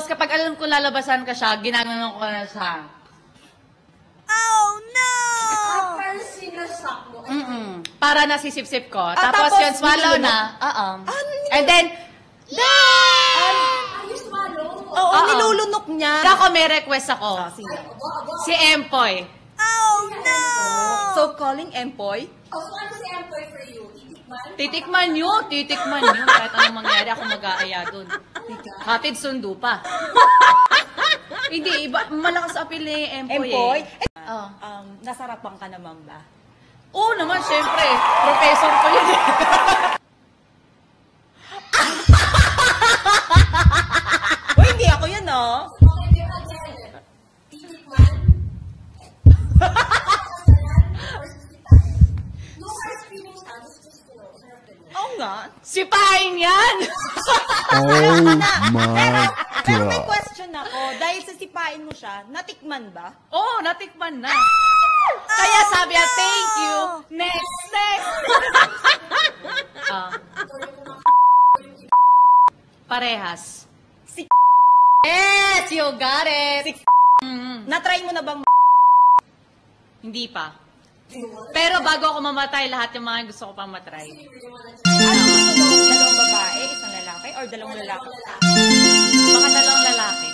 Kapag alam ko lalabasan ka siya, ginaganon ko na siya. Oh, no! Pero sinasak mo. Para nasisip-sip ko. tapos Tapos yun, swallow nilulunok? na. And then, Ay, swallow. Oo, nilulunok niya. ako may request ako. Sige. Si Empoy. Oh, no! So, calling Empoy? Oh, so ano si Empoy for you? Titikman nyo. Kahit anong mangyari, ako mag-aaya dun. Hatid sundo pa. Hindi, iba, malakas appeal ni Empoy. Empoy? Oh. Nasarapan ka naman ba? Oo naman, syempre. Professor ko yun eh. Uy, hindi ako yun, no? Okay, di ba, Janet? Titikman? No hard feelings, just sarap din. Oo nga. Sipahin yan! Oh my Pero may God. question ako. Dahil sa sipain mo siya, natikman ba? Oo, natikman na. Kaya sabi niya, thank you. Next. Parehas. Si Yes, you got it. Na-try mo na bang Hindi pa. Pero bago ako mamatay, lahat yung mga gusto ko pang matry. ano gusto mo? Dalawang babae, isang lalaki, or dalawang lalaki? Baka dalawang lalaki.